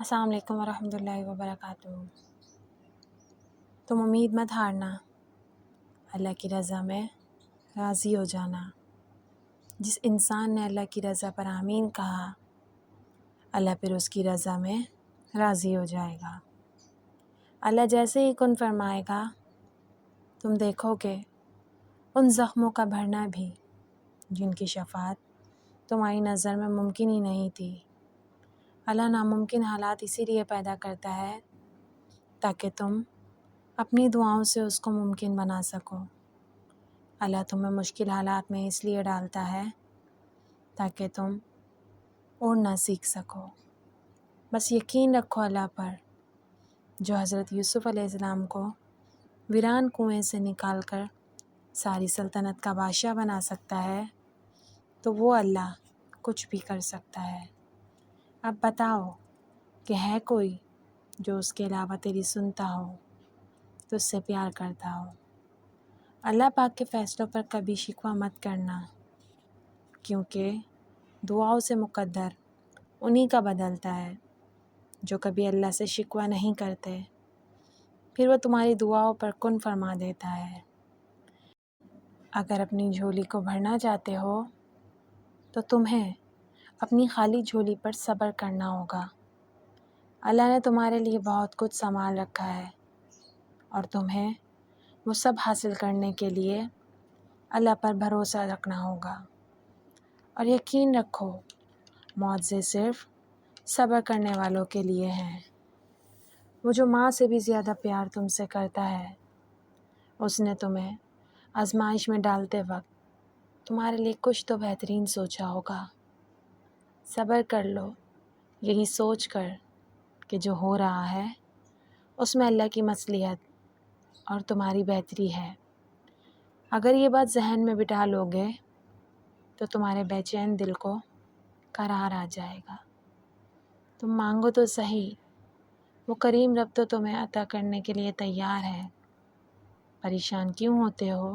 السلام علیکم ورحمۃ اللہ وبرکاتہ۔ تم امید مت ہارنا، اللہ کی رضا میں راضی ہو جانا۔ جس انسان نے اللہ کی رضا پر آمین کہا، اللہ پھر اس کی رضا میں راضی ہو جائے گا۔ اللہ جیسے ہی کن فرمائے گا، تم دیکھو گے ان زخموں کا بھرنا بھی جن کی شفاعت تمہاری نظر میں ممکن ہی نہیں تھی۔ اللہ ناممکن حالات اسی لیے پیدا کرتا ہے تاکہ تم اپنی دعاؤں سے اس کو ممکن بنا سکو۔ اللہ تمہیں مشکل حالات میں اس لیے ڈالتا ہے تاکہ تم اڑنا سیکھ سکو۔ بس یقین رکھو اللہ پر، جو حضرت یوسف علیہ السلام کو ویران کنویں سے نکال کر ساری سلطنت کا بادشاہ بنا سکتا ہے، تو وہ اللہ کچھ بھی کر سکتا ہے۔ اب بتاؤ کہ ہے کوئی جو اس کے علاوہ تیری سنتا ہو، تو اس سے پیار کرتا ہو۔ اللہ پاک کے فیصلوں پر کبھی شکوہ مت کرنا، کیونکہ دعاؤں سے مقدر انہی کا بدلتا ہے جو کبھی اللہ سے شکوہ نہیں کرتے، پھر وہ تمہاری دعاؤں پر کن فرما دیتا ہے۔ اگر اپنی جھولی کو بھرنا چاہتے ہو تو تمہیں اپنی خالی جھولی پر صبر کرنا ہوگا۔ اللہ نے تمہارے لیے بہت کچھ سنبھال رکھا ہے، اور تمہیں وہ سب حاصل کرنے کے لیے اللہ پر بھروسہ رکھنا ہوگا۔ اور یقین رکھو، معجزے صرف صبر کرنے والوں کے لیے ہیں۔ وہ جو ماں سے بھی زیادہ پیار تم سے کرتا ہے، اس نے تمہیں آزمائش میں ڈالتے وقت تمہارے لیے کچھ تو بہترین سوچا ہوگا۔ صبر کر لو، یہی سوچ کر کہ جو ہو رہا ہے اس میں اللہ کی مصلحت اور تمہاری بہتری ہے۔ اگر یہ بات ذہن میں بٹھا لوگے تو تمہارے بے چین دل کو قرار آ جائے گا۔ تم مانگو تو صحیح، وہ کریم رب تو تمہیں عطا کرنے کے لیے تیار ہے۔ پریشان کیوں ہوتے ہو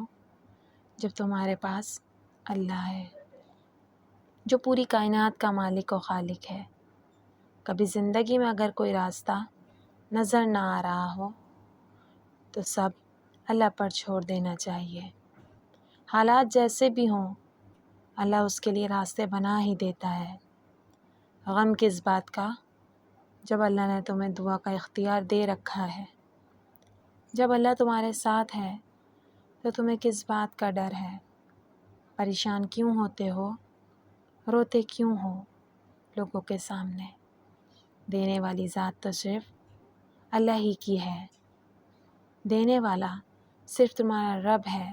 جب تمہارے پاس اللہ ہے، جو پوری کائنات کا مالک و خالق ہے۔ کبھی زندگی میں اگر کوئی راستہ نظر نہ آ رہا ہو تو سب اللہ پر چھوڑ دینا چاہیے۔ حالات جیسے بھی ہوں، اللہ اس کے لیے راستے بنا ہی دیتا ہے۔ غم کس بات کا جب اللہ نے تمہیں دعا کا اختیار دے رکھا ہے۔ جب اللہ تمہارے ساتھ ہے تو تمہیں کس بات کا ڈر ہے؟ پریشان کیوں ہوتے ہو، روتے کیوں ہو لوگوں کے سامنے؟ دینے والی ذات تو صرف اللہ ہی کی ہے۔ دینے والا صرف تمہارا رب ہے،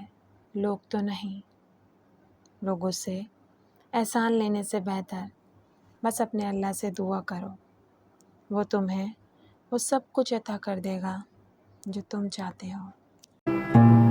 لوگ تو نہیں۔ لوگوں سے احسان لینے سے بہتر بس اپنے اللہ سے دعا کرو، وہ تمہیں وہ سب کچھ عطا کر دے گا جو تم چاہتے ہو۔